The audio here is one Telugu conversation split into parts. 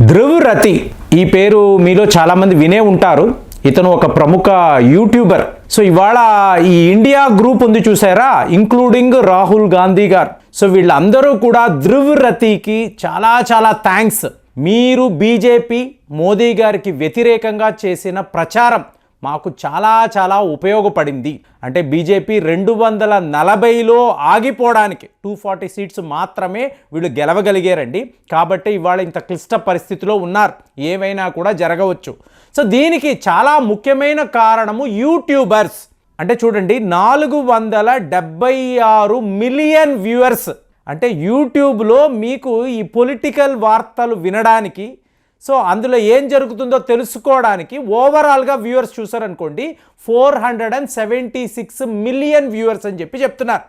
ధ్రువ్ రతి ఈ పేరు మీలో చాలామంది వినే ఉంటారు. ఇతను ఒక ప్రముఖ యూట్యూబర్. సో ఇవాళ ఈ ఇండియా గ్రూప్ ఉంది చూసారా, ఇంక్లూడింగ్ రాహుల్ గాంధీ గారు. సో వీళ్ళందరూ కూడా ధ్రువ్ రతికి చాలా థ్యాంక్స్. మీరు బీజేపీ మోదీ గారికి వ్యతిరేకంగా చేసిన ప్రచారం మాకు చాలా ఉపయోగపడింది. అంటే బీజేపీ 240లో ఆగిపోవడానికి 240 సీట్స్ మాత్రమే వీళ్ళు గెలవగలిగారండి. కాబట్టి ఇవాళ ఇంత క్లిష్ట పరిస్థితిలో ఉన్నారు, ఏమైనా కూడా జరగవచ్చు. సో దీనికి చాలా ముఖ్యమైన కారణము యూట్యూబర్స్. అంటే చూడండి, 476 మిలియన్ వ్యూవర్స్. అంటే యూట్యూబ్లో మీకు ఈ పొలిటికల్ వార్తలు వినడానికి, సో అందులో ఏం జరుగుతుందో తెలుసుకోవడానికి ఓవరాల్గా వ్యూవర్స్ చూసారనుకోండి 476 మిలియన్ వ్యూవర్స్ అని చెప్తున్నారు.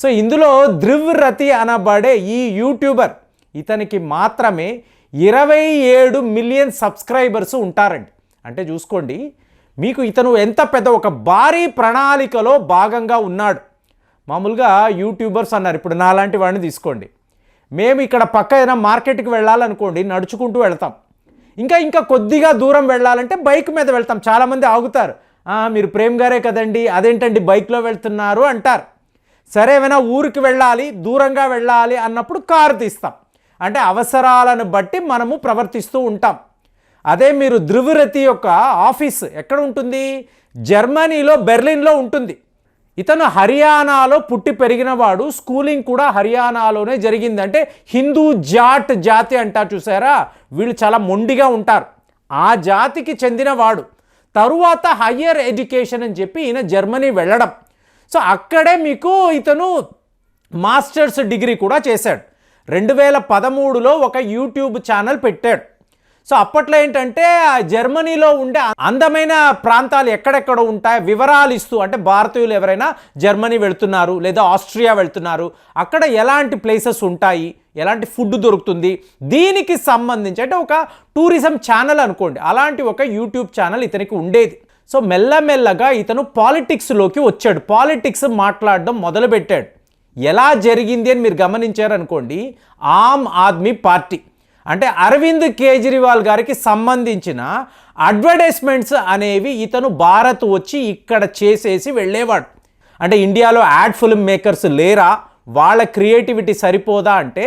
సో ఇందులో ధ్రువ్ రతి అనబడే ఈ యూట్యూబర్, ఇతనికి మాత్రమే 27 మిలియన్ సబ్స్క్రైబర్స్ ఉంటారండి. అంటే చూసుకోండి, మీకు ఇతను ఎంత పెద్ద ఒక భారీ ప్రణాళికలో భాగంగా ఉన్నాడు. మామూలుగా యూట్యూబర్స్ అన్నారు, ఇప్పుడు నాలాంటి వాడిని తీసుకోండి. మేము ఇక్కడ పక్క ఏదైనా మార్కెట్కి వెళ్ళాలనుకోండి, నడుచుకుంటూ వెళ్తాం. ఇంకా కొద్దిగా దూరం వెళ్ళాలంటే బైక్ మీద వెళ్తాం. చాలామంది ఆగుతారు, మీరు ప్రేమ్ గారే కదండి, అదేంటండి బైక్లో వెళ్తున్నారు అంటారు. సరే, ఏమైనా ఊరికి వెళ్ళాలి, దూరంగా వెళ్ళాలి అన్నప్పుడు కారు తీస్తాం. అంటే అవసరాలను బట్టి మనము ప్రవర్తిస్తూ ఉంటాం. అదే మీరు ధ్రువ్ రతి యొక్క ఆఫీస్ ఎక్కడ ఉంటుంది? జర్మనీలో బెర్లిన్లో ఉంటుంది. ఇతను హర్యానాలో పుట్టి పెరిగినవాడు. స్కూలింగ్ కూడా హర్యానాలోనే జరిగింది. అంటే హిందూ జాట్ జాతి అంటారు చూసారా, వీళ్ళు చాలా మొండిగా ఉంటారు. ఆ జాతికి చెందినవాడు. తరువాత హయ్యర్ ఎడ్యుకేషన్ అని చెప్పి ఈయన జర్మనీ వెళ్ళడం. సో అక్కడే మీకు ఇతను మాస్టర్స్ డిగ్రీ కూడా చేశాడు. 2013లో ఒక యూట్యూబ్ ఛానల్ పెట్టాడు. సో అప్పట్లో ఏంటంటే జర్మనీలో ఉండే అందమైన ప్రాంతాలు ఎక్కడెక్కడ ఉంటాయి వివరాలు ఇస్తూ, అంటే భారతీయులు ఎవరైనా జర్మనీ వెళ్తున్నారు లేదా ఆస్ట్రియా వెళ్తున్నారు, అక్కడ ఎలాంటి ప్లేసెస్ ఉంటాయి, ఎలాంటి ఫుడ్ దొరుకుతుంది, దీనికి సంబంధించి అంటే ఒక టూరిజం ఛానల్ అనుకోండి, అలాంటి ఒక యూట్యూబ్ ఛానల్ ఇతనికి ఉండేది. సో మెల్లమెల్లగా ఇతను పాలిటిక్స్లోకి వచ్చాడు. పాలిటిక్స్ మాట్లాడడం మొదలుపెట్టాడు. ఎలా జరిగింది అని మీరు గమనించారనుకోండి, ఆమ్ ఆద్మీ పార్టీ అంటే అరవింద్ కేజ్రీవాల్ గారికి సంబంధించిన అడ్వర్టైజ్మెంట్స్ అనేవి ఇతను భారత్ వచ్చి ఇక్కడ చేసేసి వెళ్ళేవాడు. అంటే ఇండియాలో యాడ్ ఫిల్మ్ మేకర్స్ లేరా, వాళ్ళ క్రియేటివిటీ సరిపోదా అంటే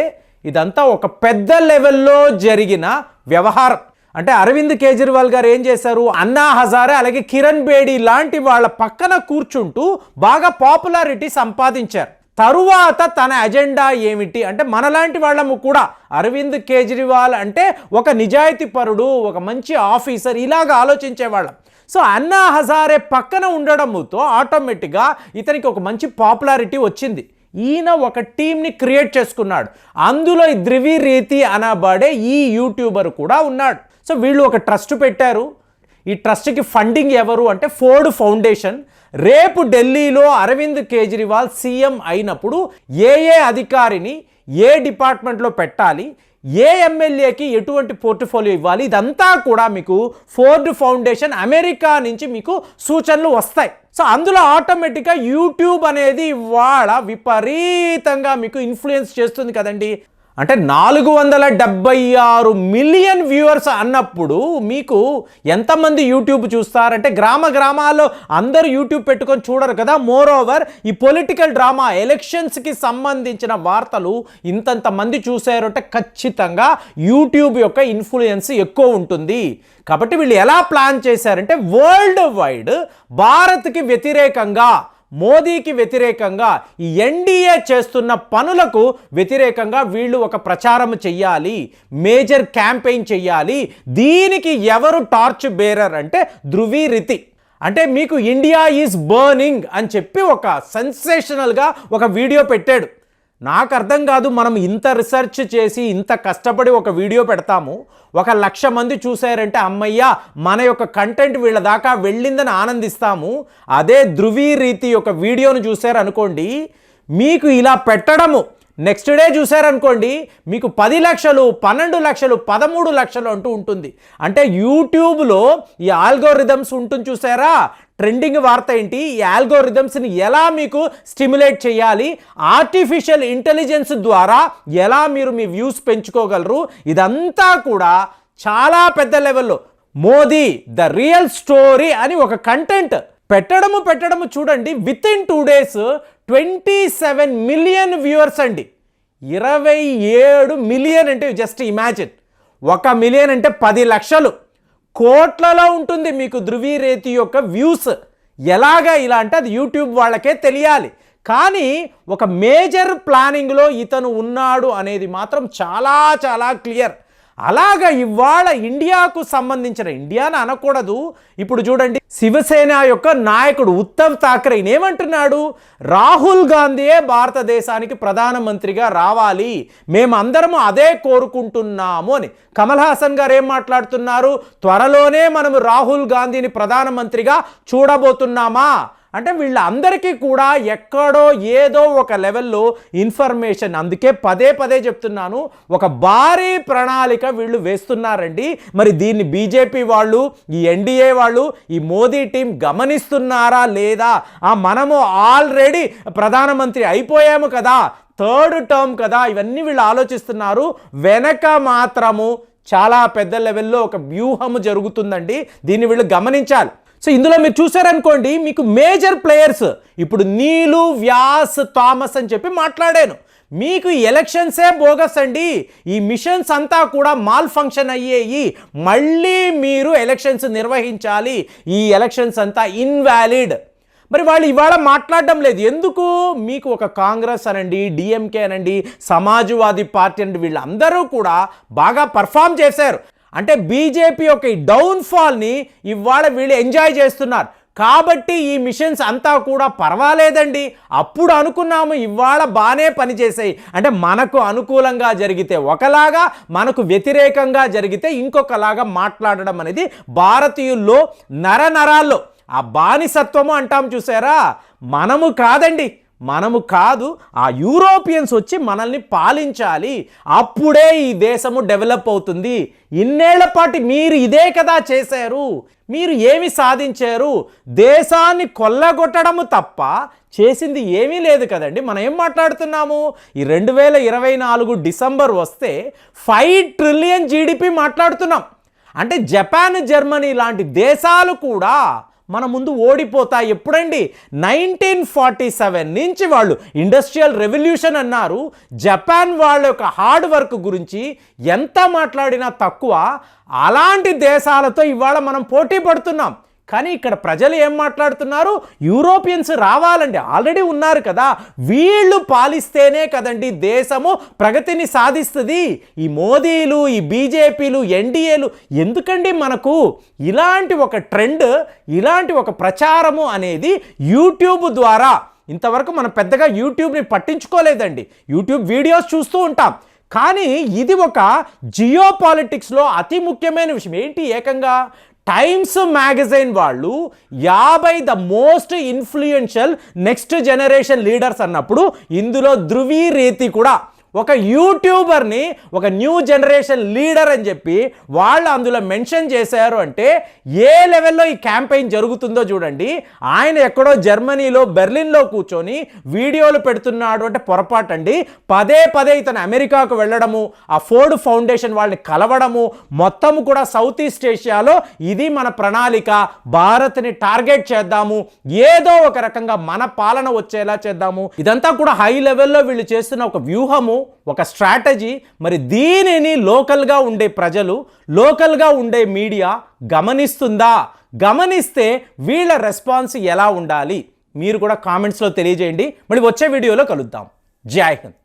ఇదంతా ఒక పెద్ద లెవెల్లో జరిగిన వ్యవహారం. అంటే అరవింద్ కేజ్రీవాల్ గారు ఏం చేశారు, అన్నా హజారే అలాగే కిరణ్ బేడి లాంటి వాళ్ళ పక్కన కూర్చుంటూ బాగా పాపులారిటీ సంపాదించారు. తరువాత తన అజెండా ఏమిటి అంటే, మనలాంటి వాళ్ళము కూడా అరవింద్ కేజ్రీవాల్ అంటే ఒక నిజాయితీ పరుడు, ఒక మంచి ఆఫీసర్, ఇలాగ ఆలోచించేవాళ్ళం. సో అన్నా హజారే పక్కన ఉండడంతో ఆటోమేటిక్గా ఇతనికి ఒక మంచి పాపులారిటీ వచ్చింది. ఈయన ఒక టీంని క్రియేట్ చేసుకున్నాడు. అందులో ఈ ధ్రువ్ రతి అనబడే ఈ యూట్యూబర్ కూడా ఉన్నాడు. సో వీళ్ళు ఒక ట్రస్ట్ పెట్టారు. ఈ ట్రస్ట్కి ఫండింగ్ ఎవరు అంటే ఫోర్డ్ ఫౌండేషన్. రేపు ఢిల్లీలో అరవింద్ కేజ్రీవాల్ సీఎం అయినప్పుడు ఏ అధికారిని ఏ డిపార్ట్మెంట్లో పెట్టాలి, ఏ ఎమ్మెల్యేకి ఎటువంటి పోర్ట్ఫోలియో ఇవ్వాలి, ఇదంతా కూడా మీకు ఫోర్డ్ ఫౌండేషన్ అమెరికా నుంచి మీకు సూచనలు వస్తాయి. సో అందులో ఆటోమేటిక్గా యూట్యూబ్ అనేది ఇవాళ విపరీతంగా మీకు ఇన్ఫ్లుయెన్స్ చేస్తుంది కదండి. అంటే 476 మిలియన్ వ్యూవర్స్ అన్నప్పుడు మీకు ఎంతమంది యూట్యూబ్ చూస్తారంటే గ్రామాల్లో అందరూ యూట్యూబ్ పెట్టుకొని చూడరు కదా. మోర్ ఓవర్ ఈ పొలిటికల్ డ్రామా ఎలక్షన్స్కి సంబంధించిన వార్తలు ఇంతంత మంది చూసారు అంటే ఖచ్చితంగా యూట్యూబ్ యొక్క ఇన్ఫ్లుయెన్స్ ఎక్కువ ఉంటుంది. కాబట్టి వీళ్ళు ఎలా ప్లాన్ చేశారంటే వరల్డ్ వైడ్ భారత్కి వ్యతిరేకంగా, మోదీకి వ్యతిరేకంగా, ఈ ఎన్డీఏ చేస్తున్న పనులకు వ్యతిరేకంగా వీళ్ళు ఒక ప్రచారం చెయ్యాలి, మేజర్ క్యాంపెయిన్ చెయ్యాలి. దీనికి ఎవరు టార్చ్ బేరర్ అంటే ధ్రువ్ రతి. అంటే మీకు ఇండియా ఈజ్ బర్నింగ్ అని చెప్పి ఒక సెన్సేషనల్గా ఒక వీడియో పెట్టాడు. నాకు అర్థం కాదు, మనం ఇంత రీసెర్చ్ చేసి ఇంత కష్టపడి ఒక వీడియో పెడతాము, 1,00,000 మంది చూసారంటే అమ్మయ్య మన యొక్క కంటెంట్ వీళ్ళ దాకా వెళ్ళిందని ఆనందిస్తాము. అదే ధ్రువ్ రతి యొక్క వీడియోను చూసారనుకోండి, మీకు ఇలా పెట్టడము నెక్స్ట్ డే చూసారనుకోండి మీకు 10 లక్షలు, 12 లక్షలు, 13 లక్షలు అంటూ ఉంటుంది. అంటే యూట్యూబ్లో ఈ ఆల్గోరిథమ్స్ ఉంటుంది చూసారా, ట్రెండింగ్ వార్త ఏంటి, ఈ ఆల్గోరిథమ్స్ని ఎలా మీకు స్టిమ్యులేట్ చేయాలి, ఆర్టిఫిషియల్ ఇంటెలిజెన్స్ ద్వారా ఎలా మీరు మీ వ్యూస్ పెంచుకోగలరు, ఇదంతా కూడా చాలా పెద్ద లెవెల్లో మోదీ ద రియల్ స్టోరీ అని ఒక కంటెంట్ పెట్టడము చూడండి. With in 2 days 27 million viewers అండి. 27 మిలియన్ అంటే జస్ట్ ఇమాజిన్, 1 మిలియన్ అంటే 10 లక్షలు, కోట్లలో ఉంటుంది మీకు ధృవీ రేతి యొక్క వ్యూస్. ఎలాగా ఇలా అంటే అది యూట్యూబ్ వాళ్ళకే తెలియాలి. కానీ ఒక మేజర్ ప్లానింగ్లో ఇతను ఉన్నాడు అనేది మాత్రం చాలా చాలా క్లియర్. అలాగా ఇవాళ ఇండియాకు సంబంధించిన, ఇండియాని అనకూడదు, ఇప్పుడు చూడండి శివసేన యొక్క నాయకుడు ఉద్ధవ్ ఠాక్రే ఏమంటున్నాడు, రాహుల్ గాంధీయే భారతదేశానికి ప్రధానమంత్రిగా రావాలి, మేమందరము అదే కోరుకుంటున్నాము అని. కమల్ హాసన్ గారు ఏం మాట్లాడుతున్నారు, త్వరలోనే మనము రాహుల్ గాంధీని ప్రధానమంత్రిగా చూడబోతున్నామా అంటే వీళ్ళందరికీ కూడా ఎక్కడో ఏదో ఒక లెవెల్లో ఇన్ఫర్మేషన్, అందుకే పదే చెప్తున్నాను, ఒక భారీ ప్రణాళిక వీళ్ళు వేస్తున్నారండి. మరి దీన్ని బీజేపీ వాళ్ళు, ఈ ఎన్డీఏ వాళ్ళు, ఈ మోదీ టీం గమనిస్తున్నారా లేదా? మనము ఆల్రెడీ ప్రధానమంత్రి అయిపోయాము కదా, 3rd టర్మ్ కదా, ఇవన్నీ వీళ్ళు ఆలోచిస్తున్నారు. వెనక మాత్రము చాలా పెద్ద లెవెల్లో ఒక వ్యూహము జరుగుతుందండి, దీన్ని వీళ్ళు గమనించాలి. సో ఇందులో మీరు చూసారనుకోండి, మీకు మేజర్ ప్లేయర్స్ ఇప్పుడు నీలు, వ్యాస్, థామస్ అని చెప్పి మాట్లాడాను. మీకు ఎలక్షన్సే బోగస్ అండి, ఈ మిషన్స్ అంతా కూడా మాల్ ఫంక్షన్ అయ్యేయి, మళ్ళీ మీరు ఎలక్షన్స్ నిర్వహించాలి, ఈ ఎలక్షన్స్ అంతా ఇన్వాలిడ్. మరి వాళ్ళు ఇవాళ మాట్లాడడం లేదు ఎందుకు? మీకు ఒక కాంగ్రెస్ అనండి, డిఎంకే అనండి, సమాజ్వాదీ పార్టీ అనండి, వీళ్ళందరూ కూడా బాగా పర్ఫామ్ చేశారు. అంటే బీజేపీ యొక్క ఈ డౌన్ఫాల్ని ఇవాళ వీళ్ళు ఎంజాయ్ చేస్తున్నారు. కాబట్టి ఈ మిషన్స్ అంతా కూడా పర్వాలేదండి, అప్పుడు అనుకున్నాము ఇవాళ బాగానే పనిచేసాయి. అంటే మనకు అనుకూలంగా జరిగితే ఒకలాగా, మనకు వ్యతిరేకంగా జరిగితే ఇంకొకలాగా మాట్లాడడం అనేది భారతీయుల్లో నరనరాల్లో ఆ బానిసత్వము అంటాం చూసారా, మనము కాదండి, మనము కాదు, ఆ యూరోపియన్స్ వచ్చి మనల్ని పాలించాలి, అప్పుడే ఈ దేశము డెవలప్ అవుతుంది. ఇన్నేళ్ల పాటు మీరు ఇదే కదా చేశారు, మీరు ఏమి సాధించారు? దేశాన్ని కొల్లగొట్టడము తప్ప చేసింది ఏమీ లేదు కదండి. మనం ఏం మాట్లాడుతున్నాము, ఈ 2024 డిసెంబర్ వస్తే 5 ట్రిలియన్ జీడిపి మాట్లాడుతున్నాం. అంటే జపాన్, జర్మనీ లాంటి దేశాలు కూడా మన ముందు ఓడిపోతాయి. ఎప్పుడండి? 1947 నుంచి వాళ్ళు ఇండస్ట్రియల్ రెవల్యూషన్ అన్నారు. జపాన్ వాళ్ళ యొక్క హార్డ్ వర్క్ గురించి ఎంత మాట్లాడినా తక్కువ. అలాంటి దేశాలతో ఇవాళ మనం పోటీ పడుతున్నాం. కానీ ఇక్కడ ప్రజలు ఏం మాట్లాడుతున్నారు, యూరోపియన్స్ రావాలండి, ఆల్రెడీ ఉన్నారు కదా, వీళ్ళు పాలిస్తేనే కదండి దేశము ప్రగతిని సాధిస్తుంది. ఈ మోదీలు, ఈ బీజేపీలు, ఎన్డీఏలు ఎందుకండి మనకు ఇలాంటి ఒక ట్రెండ్, ఇలాంటి ఒక ప్రచారము అనేది యూట్యూబ్ ద్వారా. ఇంతవరకు మనం పెద్దగా యూట్యూబ్ని పట్టించుకోలేదండి, యూట్యూబ్ వీడియోస్ చూస్తూ ఉంటాం. కానీ ఇది ఒక జియో పాలిటిక్స్లో అతి ముఖ్యమైన విషయం. ఏంటి? ఏకంగా టైమ్స్ మ్యాగజైన్ వాళ్ళు 50 the most influential next generation leaders అన్నప్పుడు ఇందులో ధృవీ రేతి కూడా ఒక యూట్యూబర్ని ఒక న్యూ జనరేషన్ లీడర్ అని చెప్పి వాళ్ళు అందులో మెన్షన్ చేశారు. అంటే ఏ లెవెల్లో ఈ క్యాంపెయిన్ జరుగుతుందో చూడండి. ఆయన ఎక్కడో జర్మనీలో బెర్లిన్లో కూర్చొని వీడియోలు పెడుతున్నాడు అంటే పొరపాటు అండి. పదే ఇతను అమెరికాకు వెళ్ళడము, ఆ ఫోర్డ్ ఫౌండేషన్ వాళ్ళని కలవడము, మొత్తం కూడా సౌత్ ఈస్ట్ ఏషియాలో ఇది మన ప్రణాళిక, భారత్ని టార్గెట్ చేద్దాము, ఏదో ఒక రకంగా మన పాలన వచ్చేలా చేద్దాము, ఇదంతా కూడా హై లెవెల్లో వీళ్ళు చేస్తున్న ఒక వ్యూహము, ఒక స్ట్రాటజీ. మరి దీనిని లోకల్గా ఉండే ప్రజలు, లోకల్గా ఉండే మీడియా గమనిస్తుందా? గమనిస్తే వీళ్ళ రెస్పాన్స్ ఎలా ఉండాలి? మీరు కూడా కామెంట్స్లో తెలియజేయండి. మళ్ళీ వచ్చే వీడియోలో కలుద్దాం. జై హింద్.